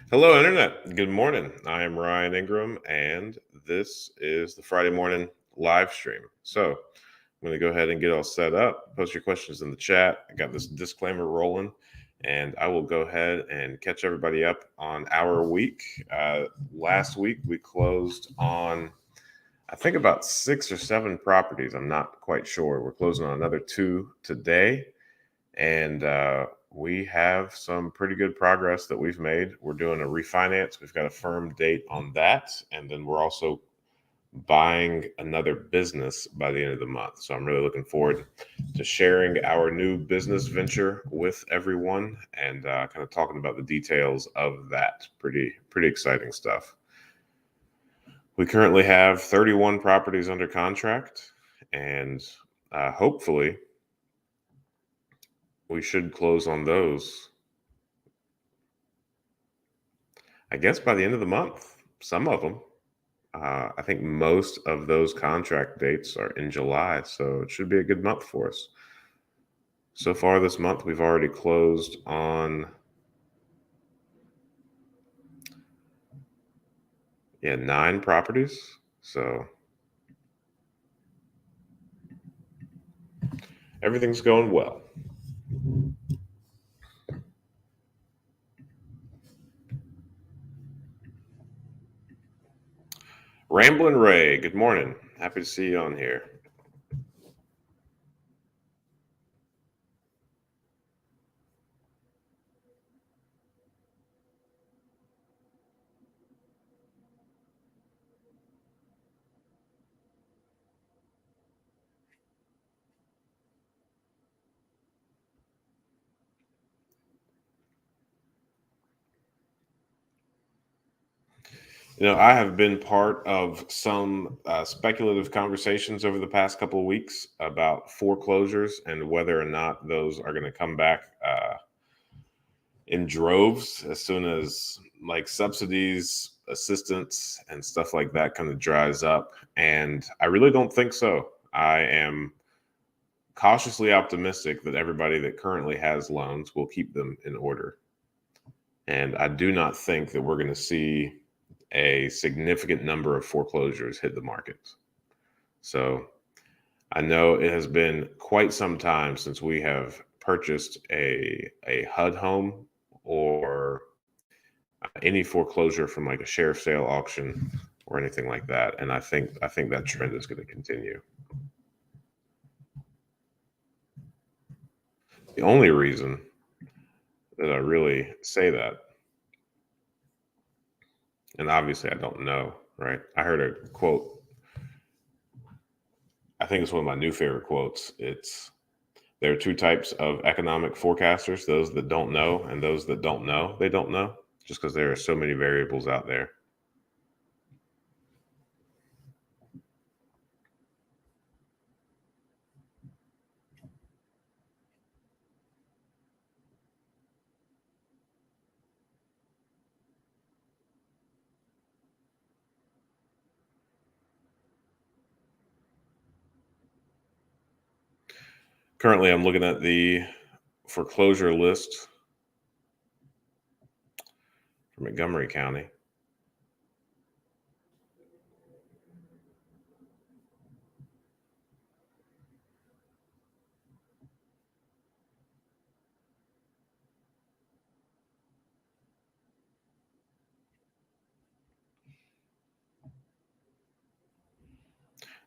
Hello, Internet. Good morning. I am Ryan Ingram, and this is the Friday morning live stream. So, I'm going to go ahead and get all set up. Post your questions in the chat. I got this disclaimer rolling, and I will go ahead and catch everybody up on our week. Last week, we closed on, I think, about 6 or 7 properties. I'm not quite sure. We're closing on another 2 today. And we have some pretty good progress that we've made. We're doing a refinance. We've got a firm date on that. And then we're also buying another business by the end of the month. So I'm really looking forward to sharing our new business venture with everyone and kind of talking about the details of that. Pretty exciting stuff. We currently have 31 properties under contract, and hopefully we should close on those, I guess, by the end of the month. Some of them. I think most of those contract dates are in July, so it should be a good month for us. So far this month, we've already closed on 9 properties. So everything's going well. Ramblin' Ray, good morning. Happy to see you on here. I have been part of some speculative conversations over the past couple of weeks about foreclosures and whether or not those are going to come back in droves as soon as like subsidies, assistance, and stuff like that kind of dries up. And I really don't think so. I am cautiously optimistic that everybody that currently has loans will keep them in order. And I do not think that we're going to see a significant number of foreclosures hit the market. So I know it has been quite some time since we have purchased a HUD home or any foreclosure from like a sheriff sale auction or anything like that. And I think that trend is going to continue. The only reason that I really say that, and obviously I don't know, right? I heard a quote. I think it's one of my new favorite quotes. There are 2 types of economic forecasters: those that don't know, and those that don't know they don't know, just because there are so many variables out there. Currently, I'm looking at the foreclosure list for Montgomery County.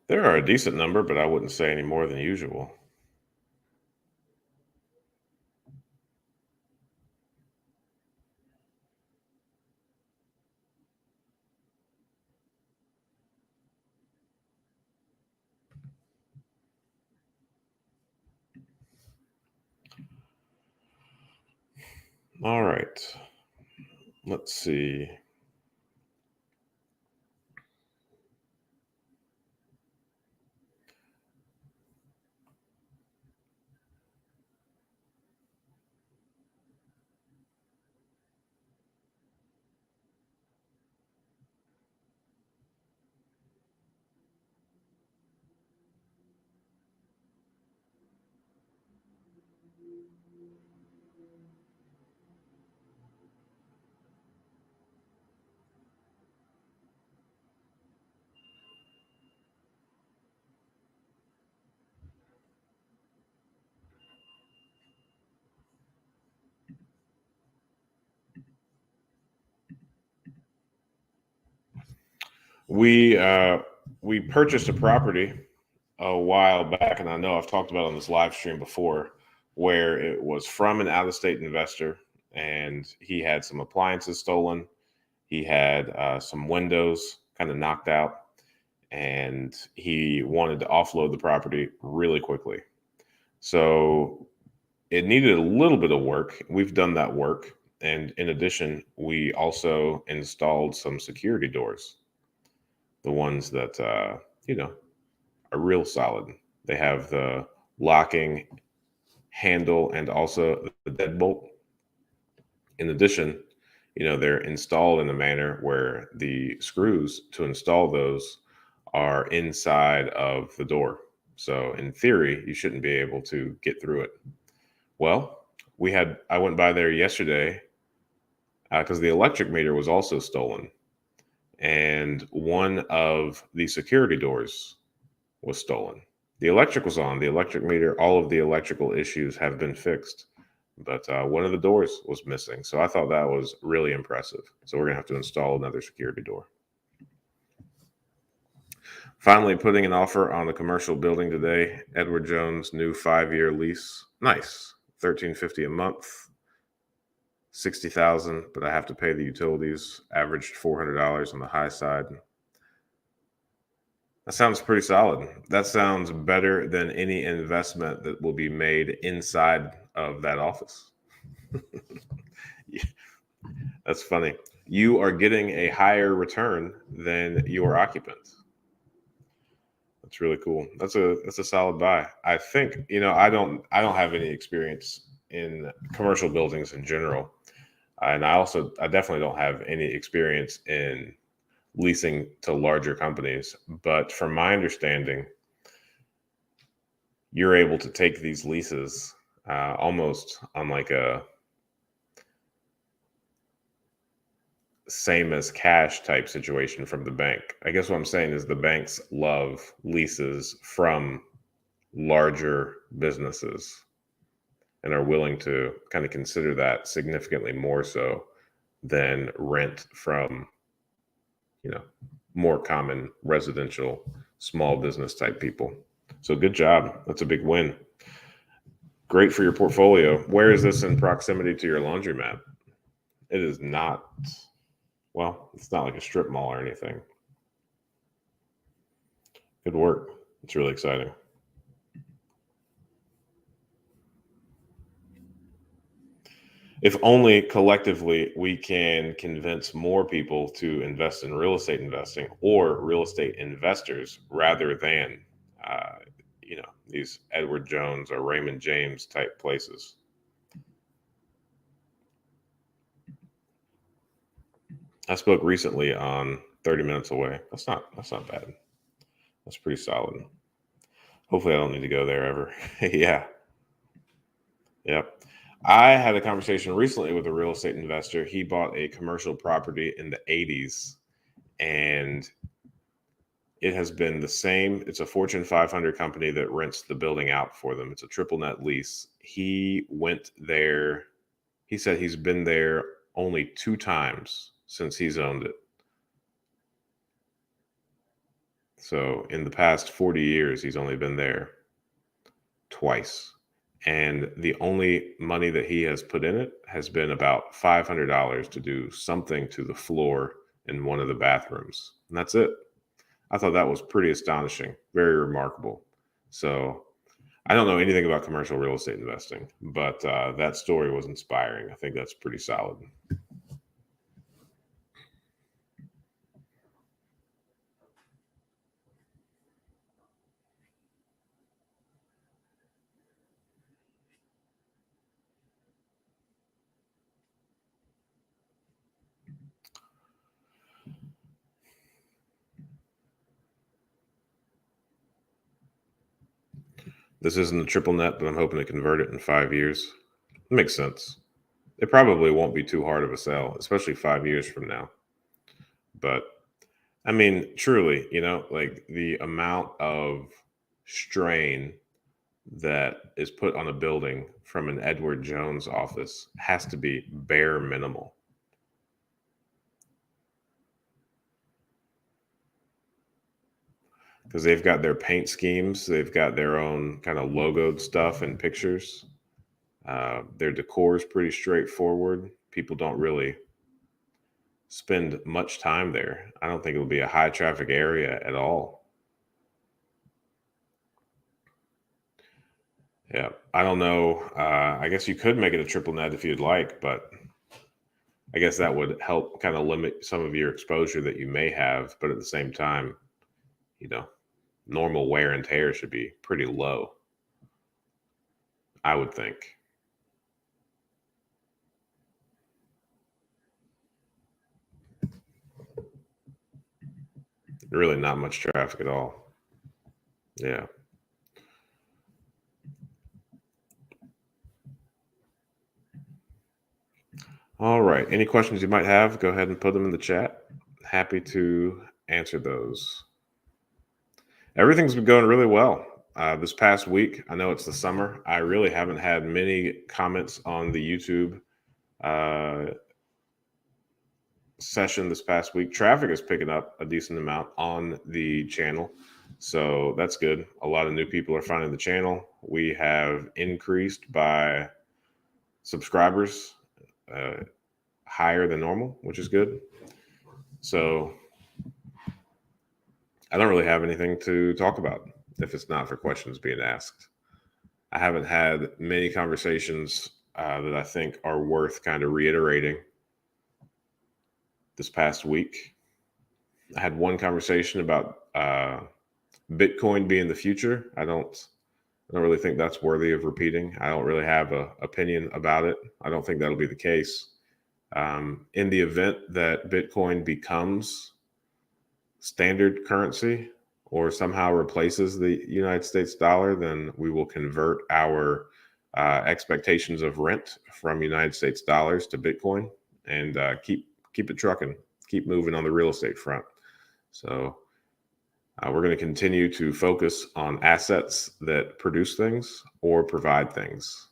There are a decent number, but I wouldn't say any more than usual. All right. Let's see. We purchased a property a while back, and I know I've talked about it on this live stream before, where it was from an out-of-state investor, and he had some appliances stolen. He had some windows kind of knocked out, and he wanted to offload the property really quickly. So it needed a little bit of work. We've done that work. And in addition, we also installed some security doors, the ones that, are real solid. They have the locking handle and also the deadbolt. In addition, they're installed in a manner where the screws to install those are inside of the door. So in theory, you shouldn't be able to get through it. Well, I went by there yesterday because the electric meter was also stolen. And one of the security doors was stolen. The electric was on, the electric meter, all of the electrical issues have been fixed. But one of the doors was missing. So I thought that was really impressive. So we're going to have to install another security door. Finally, putting an offer on a commercial building today. Edward Jones' new 5-year lease. Nice. $1,350 a month. $60,000, but I have to pay the utilities. Averaged $400 on the high side. That sounds pretty solid. That sounds better than any investment that will be made inside of that office. That's funny. You are getting a higher return than your occupant. That's really cool. That's a solid buy. I think, I don't have any experience in commercial buildings in general. And I definitely don't have any experience in leasing to larger companies. But from my understanding, you're able to take these leases almost on like a same as cash type situation from the bank. I guess what I'm saying is the banks love leases from larger businesses and are willing to kind of consider that significantly more so than rent from, more common residential small business type people. So good job. That's a big win. Great for your portfolio. Where is this in proximity to your laundromat? It is not, it's not like a strip mall or anything. Good work. It's really exciting. If only collectively we can convince more people to invest in real estate investing or real estate investors rather than, these Edward Jones or Raymond James type places. I spoke recently on 30 Minutes Away. That's not bad. That's pretty solid. Hopefully I don't need to go there ever. Yeah. Yep. I had a conversation recently with a real estate investor. He bought a commercial property in the 80s, and it has been the same. It's a Fortune 500 company that rents the building out for them. It's a triple net lease. He went there. He said he's been there only 2 times since he's owned it. So in the past 40 years, he's only been there twice. And the only money that he has put in it has been about $500 to do something to the floor in one of the bathrooms. And that's it. I thought that was pretty astonishing, very remarkable. So I don't know anything about commercial real estate investing, but that story was inspiring. I think that's pretty solid. This isn't a triple net, but I'm hoping to convert it in 5 years. It makes sense. It probably won't be too hard of a sell, especially 5 years from now. But I mean, truly, like the amount of strain that is put on a building from an Edward Jones office has to be bare minimal. because they've got their paint schemes. They've got their own kind of logoed stuff and pictures. Their decor is pretty straightforward. People don't really spend much time there. I don't think it'll be a high traffic area at all. Yeah, I don't know. I guess you could make it a triple net if you'd like, but I guess that would help kind of limit some of your exposure that you may have. But at the same time, you know, normal wear and tear should be pretty low, I would think. Really not much traffic at all. Yeah. All right. Any questions you might have, go ahead and put them in the chat. Happy to answer those. Everything's been going really well. This past week, I know it's the summer. I really haven't had many comments on the YouTube session this past week. Traffic is picking up a decent amount on the channel. So that's good. A lot of new people are finding the channel. We have increased by subscribers higher than normal, which is good. So I don't really have anything to talk about if it's not for questions being asked. I haven't had many conversations that I think are worth kind of reiterating this past week. I had one conversation about Bitcoin being the future. I don't really think that's worthy of repeating. I don't really have an opinion about it. I don't think that'll be the case. In the event that Bitcoin becomes standard currency or somehow replaces the United States dollar, then we will convert our expectations of rent from United States dollars to Bitcoin and keep it trucking, keep moving on the real estate front. So we're going to continue to focus on assets that produce things or provide things.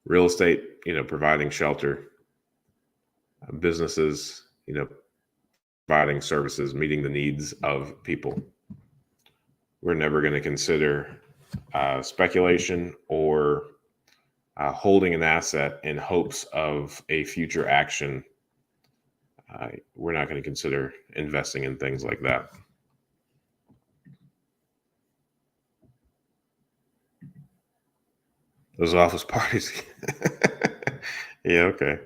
Real estate, providing shelter, businesses, providing services, meeting the needs of people. We're never going to consider speculation or holding an asset in hopes of a future action. We're not going to consider investing in things like that. Those office parties. Yeah, okay.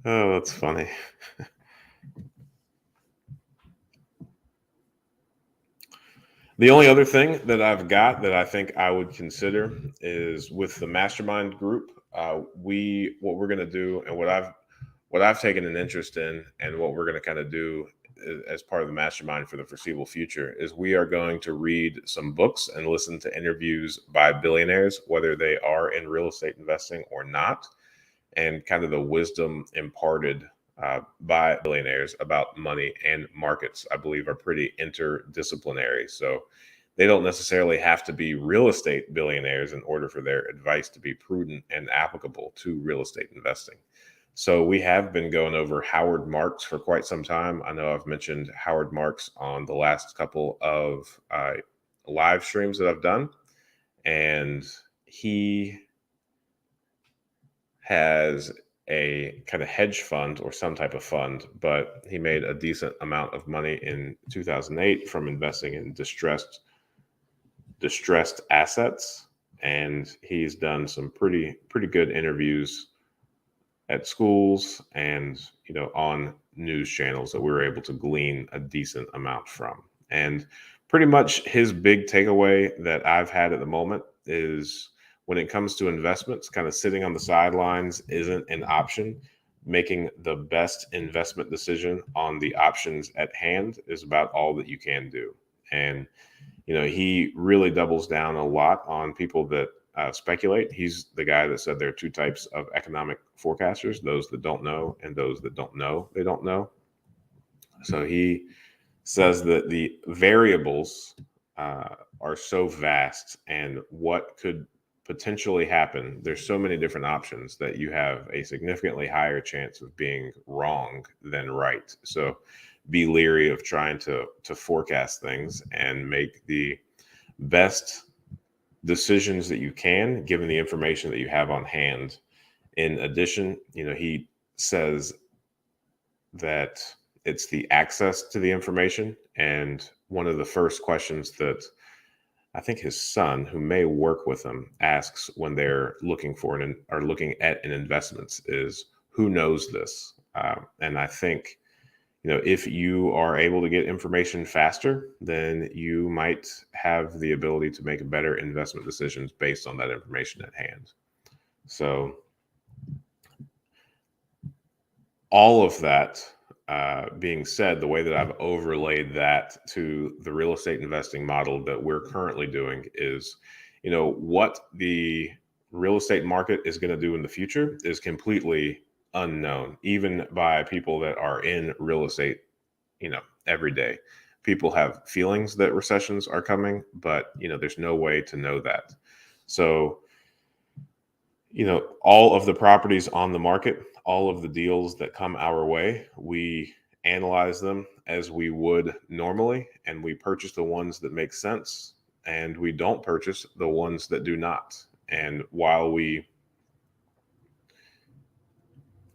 Oh, that's funny. The only other thing that I've got that I think I would consider is with the Mastermind group. What we're going to do, and what I've taken an interest in, and what we're going to kind of do as part of the Mastermind for the foreseeable future, is we are going to read some books and listen to interviews by billionaires, whether they are in real estate investing or not, and kind of the wisdom imparted by billionaires about money and markets, I believe, are pretty interdisciplinary. So they don't necessarily have to be real estate billionaires in order for their advice to be prudent and applicable to real estate investing. So we have been going over Howard Marks for quite some time. I know I've mentioned Howard Marks on the last couple of live streams that I've done, and he has a kind of hedge fund or some type of fund, but he made a decent amount of money in 2008 from investing in distressed assets, and he's done some pretty good interviews at schools and on news channels that we were able to glean a decent amount from. And pretty much his big takeaway that I've had at the moment is, when it comes to investments, kind of sitting on the sidelines isn't an option. Making the best investment decision on the options at hand is about all that you can do. And, he really doubles down a lot on people that speculate. He's the guy that said there are two types of economic forecasters: those that don't know and those that don't know they don't know. So he says that the variables are so vast, and what could potentially happen, there's so many different options that you have a significantly higher chance of being wrong than right. So be leery of trying to forecast things and make the best decisions that you can given the information that you have on hand. In addition, he says that it's the access to the information. And one of the first questions that I think his son, who may work with him, asks when they're looking for or looking at an investment is, who knows this? And I think, if you are able to get information faster, then you might have the ability to make better investment decisions based on that information at hand. So all of that being said, the way that I've overlaid that to the real estate investing model that we're currently doing is, what the real estate market is going to do in the future is completely unknown, even by people that are in real estate, every day. People have feelings that recessions are coming, but, there's no way to know that. So, all of the properties on the market, all of the deals that come our way, we analyze them as we would normally, and we purchase the ones that make sense, and we don't purchase the ones that do not. And while we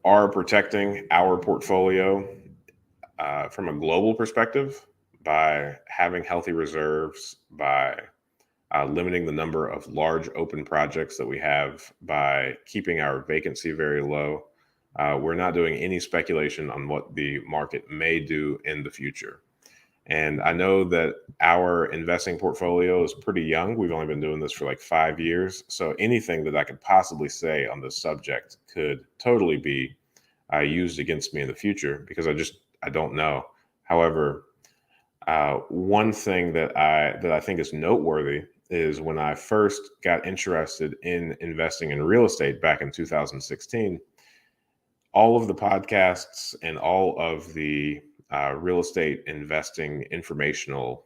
are protecting our portfolio from a global perspective by having healthy reserves, by limiting the number of large open projects that we have, by keeping our vacancy very low, we're not doing any speculation on what the market may do in the future. And I know that our investing portfolio is pretty young. We've only been doing this for like 5 years. So anything that I could possibly say on this subject could totally be used against me in the future, because I don't know. However, one thing that I think is noteworthy is when I first got interested in investing in real estate back in 2016, all of the podcasts and all of the real estate investing informational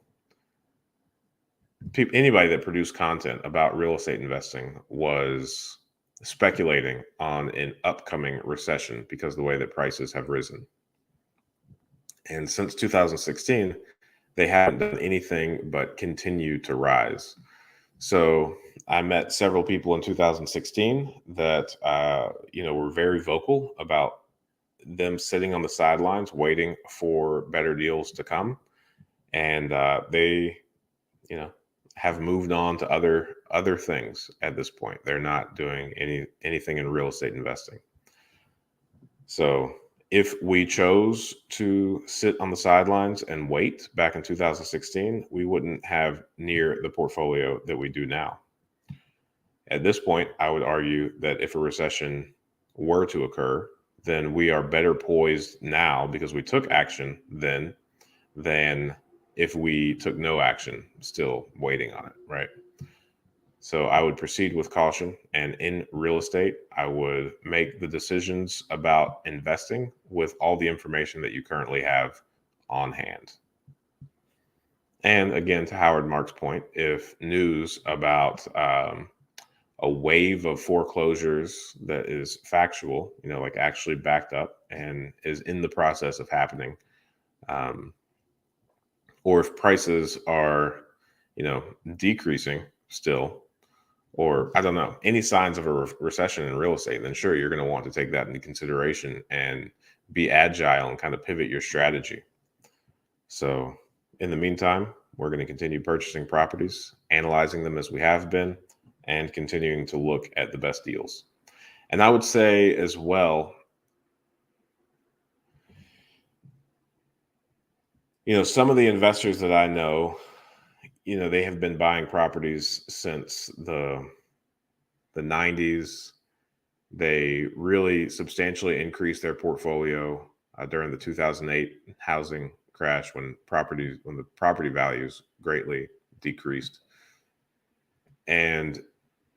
people, anybody that produced content about real estate investing was speculating on an upcoming recession because of the way that prices have risen. And since 2016, they haven't done anything but continue to rise. So I met several people in 2016 that, were very vocal about them sitting on the sidelines waiting for better deals to come. And they, have moved on to other things at this point. They're not doing anything in real estate investing. So if we chose to sit on the sidelines and wait back in 2016, we wouldn't have near the portfolio that we do now. At this point, I would argue that if a recession were to occur, then we are better poised now because we took action then than if we took no action, still waiting on it, right? So I would proceed with caution. And in real estate, I would make the decisions about investing with all the information that you currently have on hand. And again, to Howard Mark's point, if news about a wave of foreclosures that is factual, like actually backed up and is in the process of happening, or if prices are, decreasing still, or I don't know, any signs of a recession in real estate, then sure, you're going to want to take that into consideration and be agile and kind of pivot your strategy. So in the meantime, we're going to continue purchasing properties, analyzing them as we have been, and continuing to look at the best deals. And I would say as well, some of the investors that I know, they have been buying properties since the 90s. They really substantially increased their portfolio during the 2008 housing crash when the property values greatly decreased. And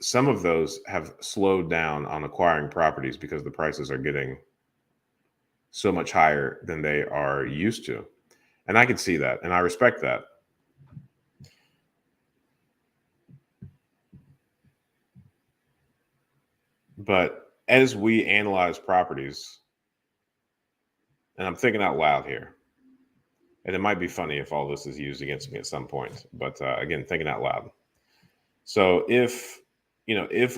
some of those have slowed down on acquiring properties because the prices are getting so much higher than they are used to. And I can see that, and I respect that. But as we analyze properties, and I'm thinking out loud here, And it might be funny if all this is used against me at some point, but again, thinking out loud. So if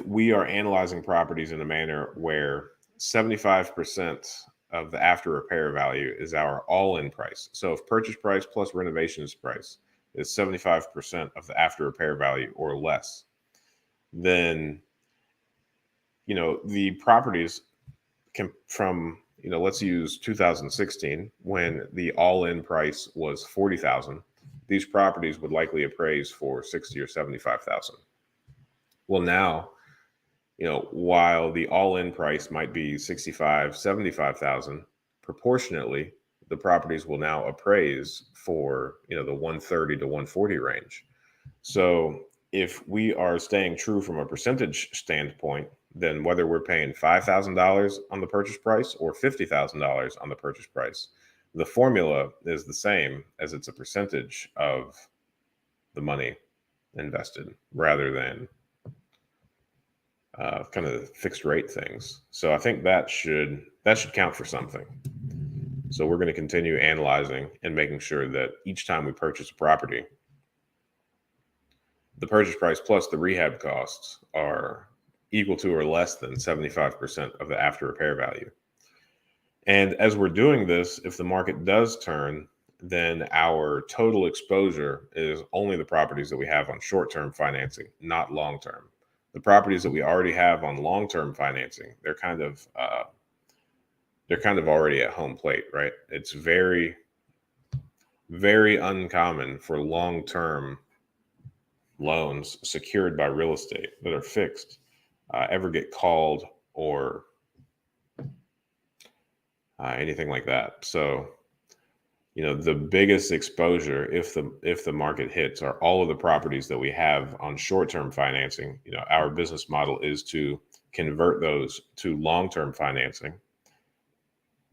we are analyzing properties in a manner where 75% of the after repair value is our all-in price. So if purchase price plus renovations price is 75% of the after repair value or less, then the properties can from let's use 2016 when the all-in price was 40,000. These properties would likely appraise for 60 or 75,000. Well, now, while the all-in price might be 65, 75,000, proportionately, the properties will now appraise for, the 130 to 140 range. So if we are staying true from a percentage standpoint, then whether we're paying $5,000 on the purchase price or $50,000 on the purchase price, the formula is the same, as it's a percentage of the money invested rather than kind of fixed rate things. So I think that should count for something. So we're going to continue analyzing and making sure that each time we purchase a property, the purchase price plus the rehab costs are equal to or less than 75% of the after repair value. And as we're doing this, if the market does turn, then our total exposure is only the properties that we have on short-term financing, not long-term. The properties that we already have on long-term financing, they're kind of already at home plate, right? It's very, very uncommon for long-term loans secured by real estate that are fixed ever get called or anything like that. So, the biggest exposure if the market hits are all of the properties that we have on short-term financing. Our business model is to convert those to long-term financing.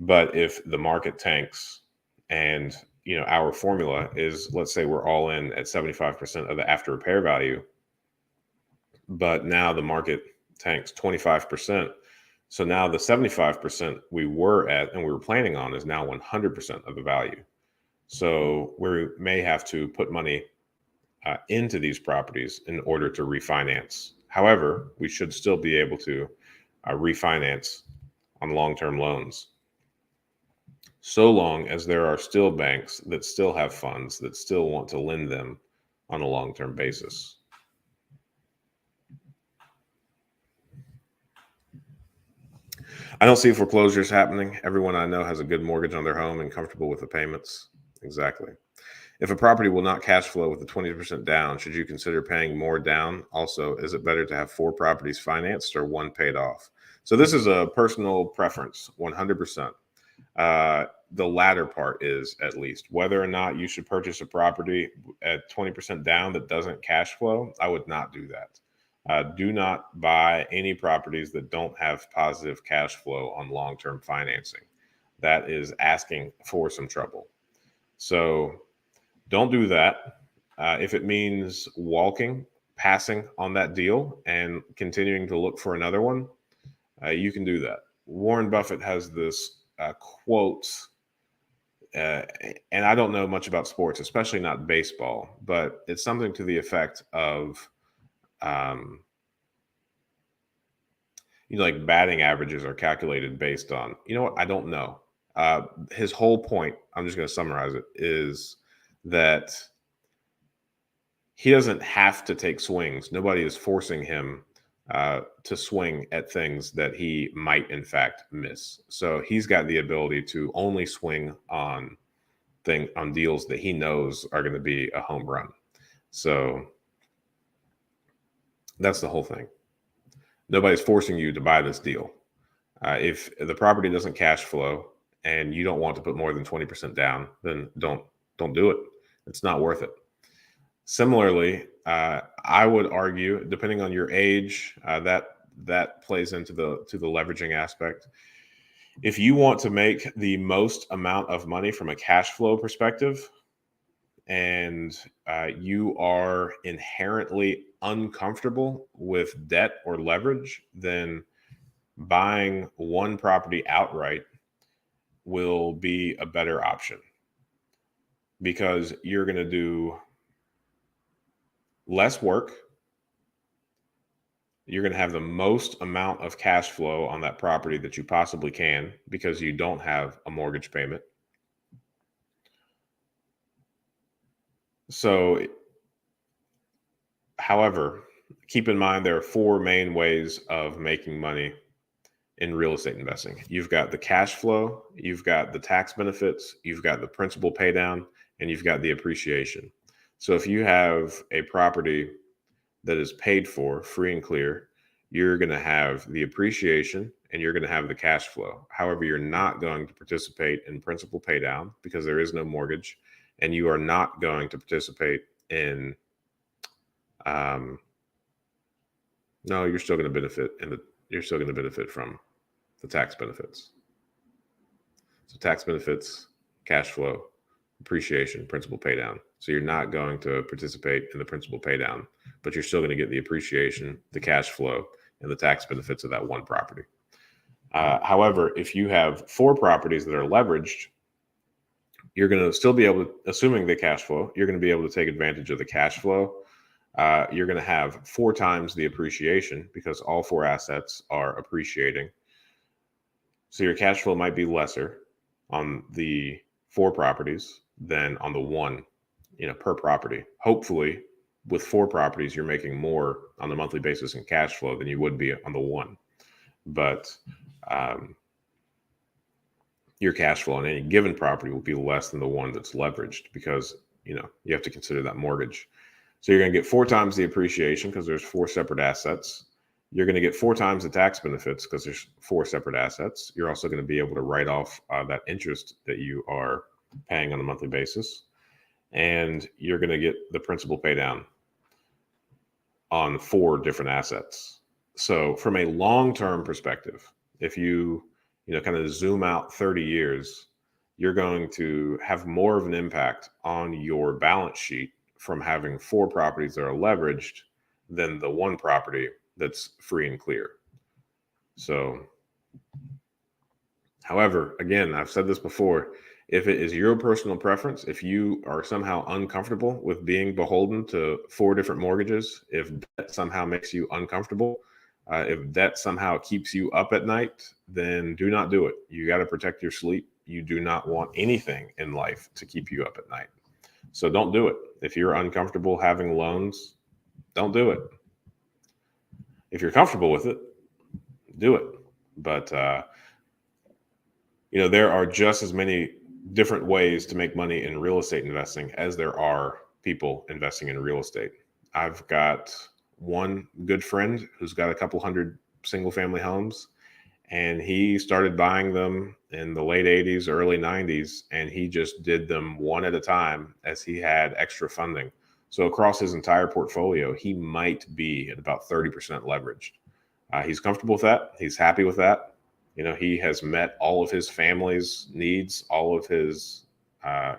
But if the market tanks and our formula is, let's say we're all in at 75% of the after repair value, but now the market tanks 25%. So now the 75% we were at and we were planning on is now 100% of the value. So we may have to put money into these properties in order to refinance. However, we should still be able to refinance on long-term loans, so long as there are still banks that still have funds that still want to lend them on a long-term basis. I don't see foreclosures happening. Everyone I know has a good mortgage on their home and comfortable with the payments. Exactly. If a property will not cash flow with a 20% down, should you consider paying more down? Also, is it better to have 4 properties financed or 1 paid off? So this is a personal preference, 100%. The latter part is, at least, whether or not you should purchase a property at 20% down that doesn't cash flow. I would not do that. Do not buy any properties that don't have positive cash flow on long-term financing. That is asking for some trouble. So don't do that. If it means passing on that deal and continuing to look for another one, you can do that. Warren Buffett has this quote, and I don't know much about sports, especially not baseball, but it's something to the effect of, like batting averages are calculated based on, I don't know. His whole point, I'm just going to summarize it, is that he doesn't have to take swings. Nobody is forcing him to swing at things that he might in fact miss. So he's got the ability to only swing on deals that he knows are going to be a home run. So that's the whole thing. Nobody's forcing you to buy this deal. If the property doesn't cash flow and you don't want to put more than 20% down, then don't do it. It's not worth it. Similarly, I would argue, depending on your age, that plays into the leveraging aspect. If you want to make the most amount of money from a cash flow perspective, and you are inherently uncomfortable with debt or leverage, then buying one property outright will be a better option. because you're going to do less work. You're going to have the most amount of cash flow on that property that you possibly can because you don't have a mortgage payment. So, however, keep in mind there are four main ways of making money in real estate investing. You've got the cash flow, you've got the tax benefits, you've got the principal pay down, and you've got the appreciation. So if you have a property that is paid for free and clear, you're going to have the appreciation and you're going to have the cash flow. However, you're not going to participate in principal pay down because there is no mortgage, and you are not going to participate in no, you're still going to benefit you're still going to benefit from the tax benefits. So tax benefits, cash flow, appreciation, principal pay down. So you're not going to participate in the principal pay down, but you're still going to get the appreciation, the cash flow, and the tax benefits of that one property. However, if you have four properties that are leveraged, you're going to still be able to, assuming the cash flow, you're going to be able to take advantage of the cash flow. You're going to have 4 times the appreciation because all 4 assets are appreciating. So your cash flow might be lesser on the 4 properties than on the one, per property. Hopefully, with 4 properties, you're making more on a monthly basis in cash flow than you would be on the one. But your cash flow on any given property will be less than the one that's leveraged because, you have to consider that mortgage. So you're going to get 4 times the appreciation because there's 4 separate assets. You're going to get 4 times the tax benefits because there's 4 separate assets. You're also going to be able to write off that interest that you are paying on a monthly basis. And you're going to get the principal pay down on 4 different assets. So from a long-term perspective, if you, kind of zoom out 30 years, you're going to have more of an impact on your balance sheet from having 4 properties that are leveraged than the one property that's free and clear. So, however, again, I've said this before, if it is your personal preference, if you are somehow uncomfortable with being beholden to 4 different mortgages, if debt somehow makes you uncomfortable, if debt somehow keeps you up at night, then do not do it. You got to protect your sleep. You do not want anything in life to keep you up at night. So don't do it. If you're uncomfortable having loans, don't do it. If you're comfortable with it, do it. But, there are just as many different ways to make money in real estate investing as there are people investing in real estate. I've got one good friend who's got a couple hundred single family homes, and he started buying them in the late 80s, early 90s, and he just did them one at a time as he had extra funding. So across his entire portfolio, he might be at about 30% leveraged. He's comfortable with that. He's happy with that. He has met all of his family's needs. All of his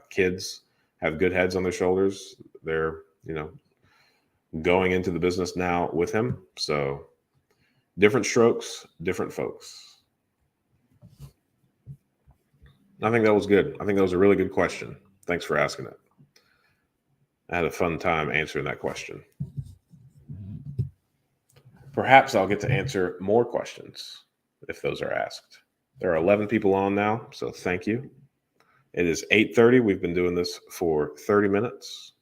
kids have good heads on their shoulders. They're, going into the business now with him. So different strokes, different folks. I think that was good. I think that was a really good question. Thanks for asking it. I had a fun time answering that question. Perhaps I'll get to answer more questions if those are asked. There are 11 people on now, so thank you. It is 8:30. We've been doing this for 30 minutes.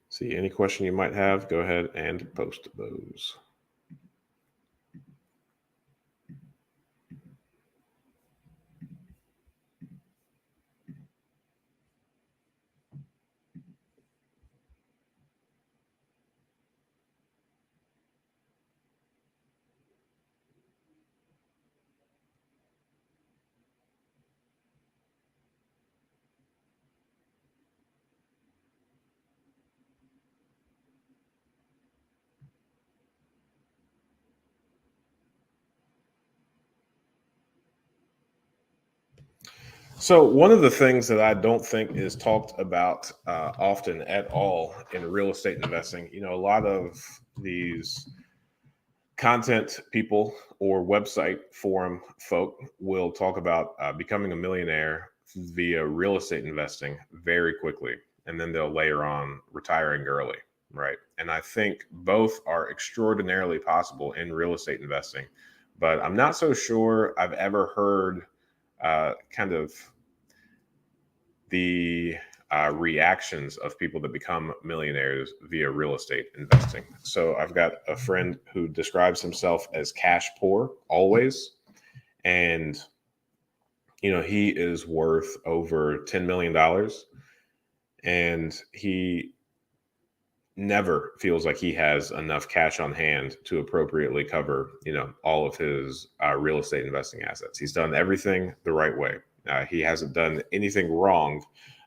See, any question you might have, go ahead and post those. So one of the things that I don't think is talked about often at all in real estate investing, a lot of these content people or website forum folk will talk about becoming a millionaire via real estate investing very quickly, and then they'll layer on retiring early, right? And I think both are extraordinarily possible in real estate investing, but I'm not so sure I've ever heard kind of the reactions of people that become millionaires via real estate investing. So I've got a friend who describes himself as cash poor always. And, he is worth over $10 million. And he never feels like he has enough cash on hand to appropriately cover, all of his real estate investing assets. He's done everything the right way. He hasn't done anything wrong,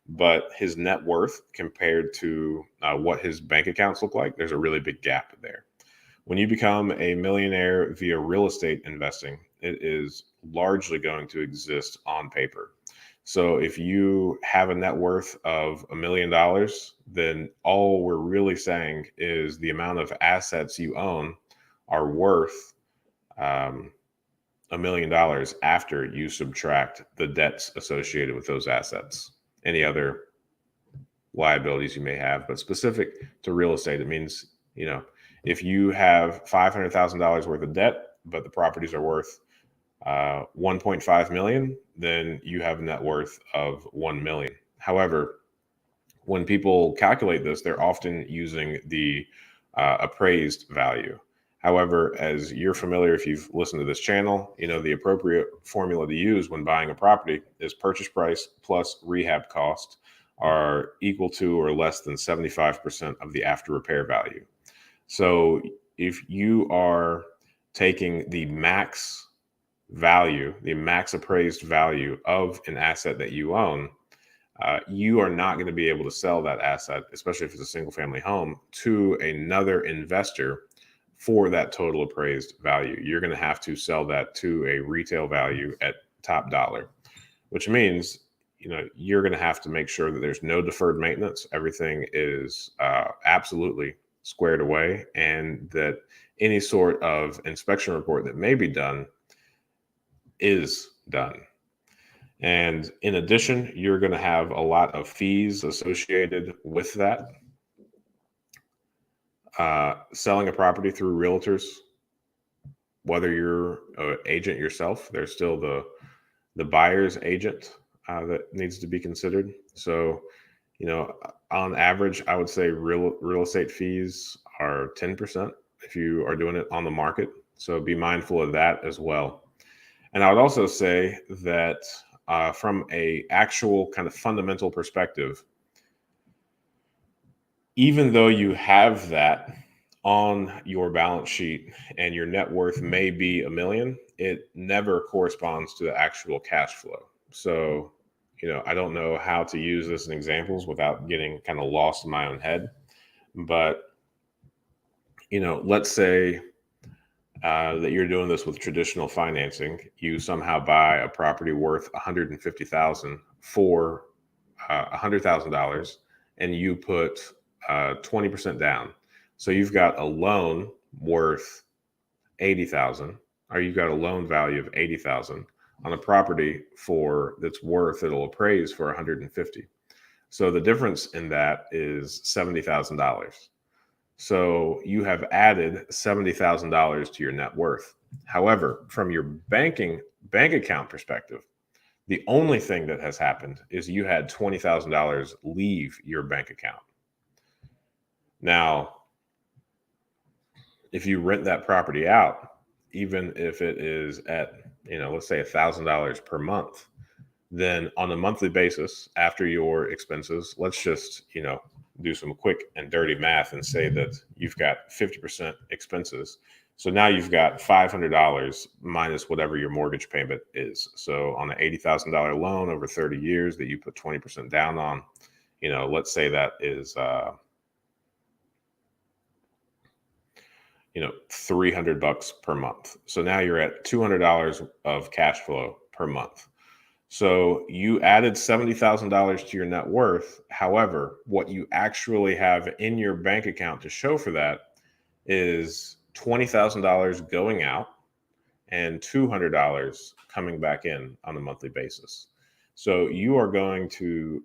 but his net worth compared to what his bank accounts look like, there's a really big gap there. When you become a millionaire via real estate investing, it is largely going to exist on paper. So if you have a net worth of $1 million, then all we're really saying is the amount of assets you own are worth $1 million after you subtract the debts associated with those assets, any other liabilities you may have. But specific to real estate, it means, if you have $500,000 worth of debt, but the properties are worth 1.5 million, then you have a net worth of 1 million. However, when people calculate this, they're often using the appraised value. However, as you're familiar, if you've listened to this channel, the appropriate formula to use when buying a property is purchase price plus rehab cost are equal to or less than 75% of the after repair value. So if you are taking the max value, the max appraised value of an asset that you own, you are not going to be able to sell that asset, especially if it's a single family home, to another investor for that total appraised value. You're going to have to sell that to a retail value at top dollar, which means you're going to have to make sure that there's no deferred maintenance. Everything is absolutely squared away, and that any sort of inspection report that may be done is done. And in addition, you're going to have a lot of fees associated with that. Selling a property through realtors, whether you're an agent yourself, there's still the buyer's agent that needs to be considered. So, on average, I would say real estate fees are 10% if you are doing it on the market. So be mindful of that as well. And I would also say that from a actual kind of fundamental perspective, even though you have that on your balance sheet and your net worth may be $1 million, it never corresponds to the actual cash flow. So, I don't know how to use this in examples without getting kind of lost in my own head. But, let's say that you're doing this with traditional financing. You somehow buy a property worth $150,000 for $100,000, and you put 20% down. So you've got a loan worth $80,000, or you've got a loan value of $80,000 on a property it'll appraise for $150,000. So the difference in that is $70,000. So you have added $70,000 to your net worth. However, from your bank account perspective, the only thing that has happened is you had $20,000 leave your bank account. Now, if you rent that property out, even if it is at, let's say $1,000 per month, then on a monthly basis after your expenses, let's just, do some quick and dirty math and say that you've got 50% expenses. So now you've got $500 minus whatever your mortgage payment is. So on an $80,000 loan over 30 years that you put 20% down on, let's say that is, $300 per month. So now you're at $200 of cash flow per month. So you added $70,000 to your net worth. However, what you actually have in your bank account to show for that is $20,000 going out and $200 coming back in on a monthly basis. So you are going to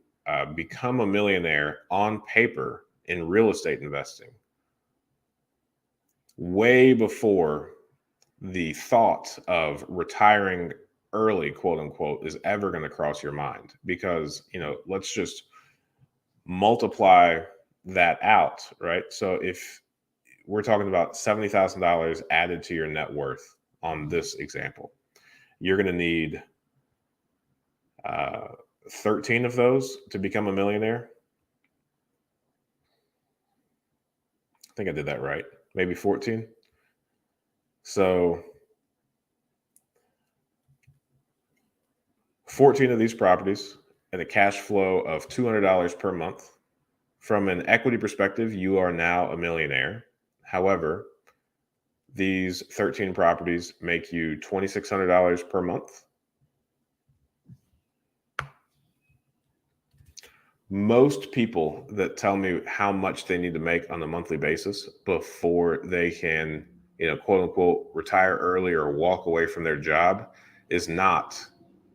become a millionaire on paper in real estate investing way before the thought of retiring early, quote unquote, is ever going to cross your mind. Because, let's just multiply that out, right? So if we're talking about $70,000 added to your net worth on this example, you're going to need 13 of those to become a millionaire. I think I did that right. Maybe 14. So 14 of these properties at a cash flow of $200 per month. From an equity perspective, you are now a millionaire. However, these 13 properties make you $2,600 per month. Most people that tell me how much they need to make on a monthly basis before they can, quote unquote, retire early or walk away from their job is not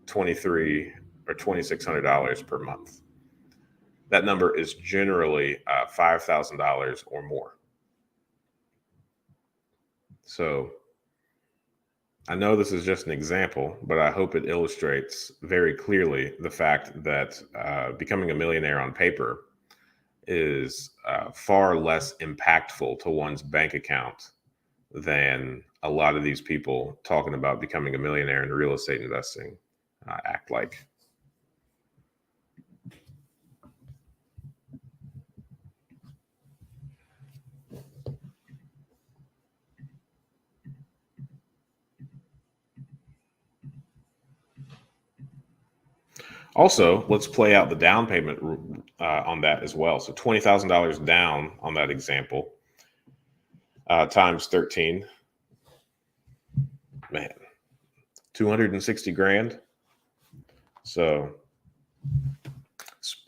$2,300 or $2,600 per month. That number is generally $5,000 or more. So I know this is just an example, but I hope it illustrates very clearly the fact that becoming a millionaire on paper is far less impactful to one's bank account than a lot of these people talking about becoming a millionaire in real estate investing act like. Also, let's play out the down payment on that as well. So $20,000 down on that example times 13, man, 260 grand. So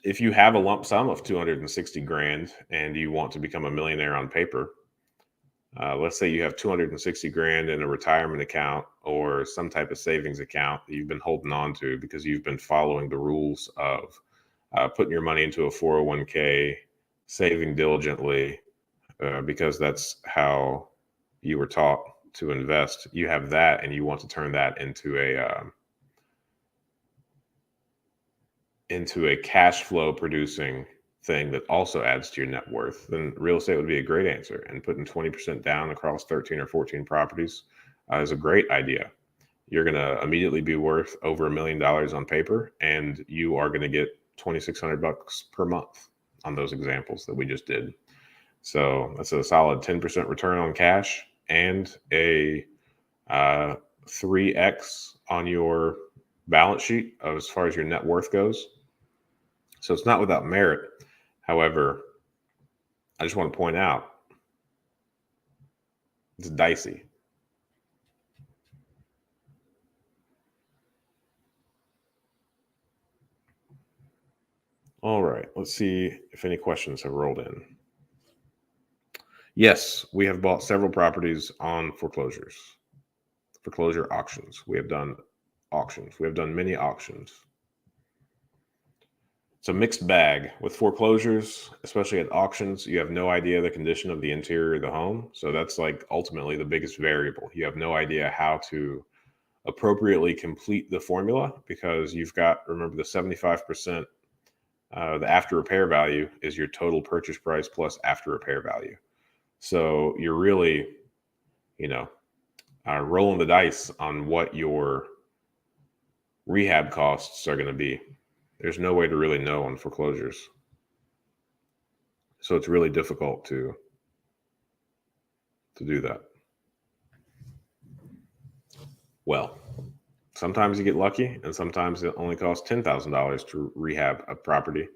if you have a lump sum of 260 grand and you want to become a millionaire on paper, let's say you have 260 grand in a retirement account or some type of savings account that you've been holding on to because you've been following the rules of putting your money into a 401k, saving diligently, because that's how you were taught to invest. You have that and you want to turn that into a cash flow producing thing that also adds to your net worth, then real estate would be a great answer. And putting 20% down across 13 or 14 properties is a great idea. You're going to immediately be worth over $1 million on paper, and you are going to get $2,600 per month on those examples that we just did. So that's a solid 10% return on cash and a 3x on your balance sheet as far as your net worth goes. So it's not without merit. However, I just want to point out it's dicey. All right, let's see if any questions have rolled in. Yes, we have bought several properties on foreclosure auctions. We have done auctions. We have done many auctions. It's a mixed bag with foreclosures, especially at auctions. You have no idea the condition of the interior of the home. So that's like ultimately the biggest variable. You have no idea how to appropriately complete the formula because you've got, remember, the 75%, the after repair value is your total purchase price plus after repair value. So you're really, rolling the dice on what your rehab costs are going to be. There's no way to really know on foreclosures. So it's really difficult to do that. Well, sometimes you get lucky, and sometimes it only costs $10,000 to rehab a property,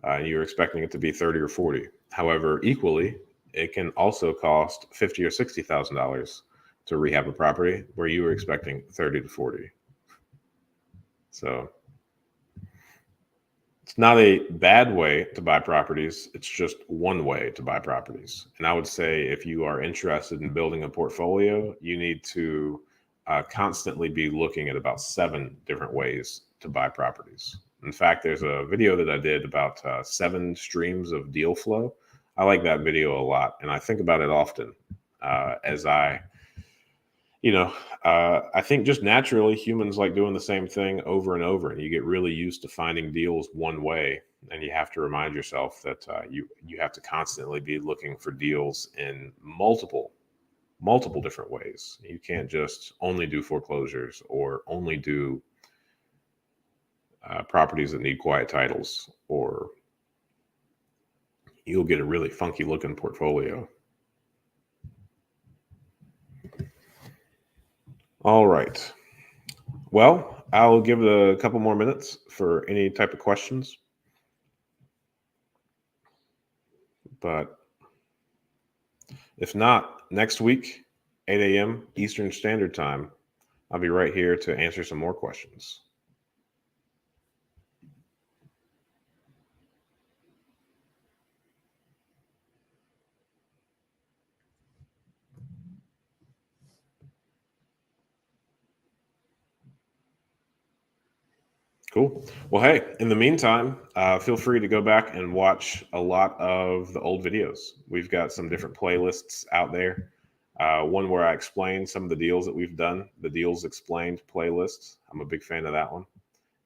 and you're expecting it to be 30 or 40. However, equally, it can also cost $50,000 or $60,000 to rehab a property where you were expecting 30 to 40. So It's not a bad way to buy properties. It's just one way to buy properties. And I would say if you are interested in building a portfolio, you need to constantly be looking at about 7 different ways to buy properties. In fact, there's a video that I did about 7 streams of deal flow. I like that video a lot, and I think about it often as I think just naturally humans like doing the same thing over and over, and you get really used to finding deals one way, and you have to remind yourself that you have to constantly be looking for deals in multiple different ways. You can't just only do foreclosures or only do properties that need quiet titles, or you'll get a really funky looking portfolio. All right. Well, I'll give it a couple more minutes for any type of questions. But if not, next week, 8 a.m. Eastern Standard Time, I'll be right here to answer some more questions. Cool. Well, hey, in the meantime, feel free to go back and watch a lot of the old videos. We've got some different playlists out there. One where I explain some of the deals that we've done, the Deals Explained playlist. I'm a big fan of that one.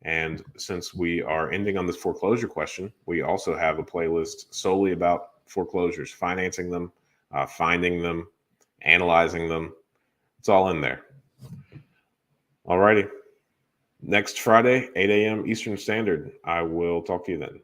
And since we are ending on this foreclosure question, we also have a playlist solely about foreclosures, financing them, finding them, analyzing them. It's all in there. All righty. Next Friday, 8 a.m. Eastern Standard. I will talk to you then.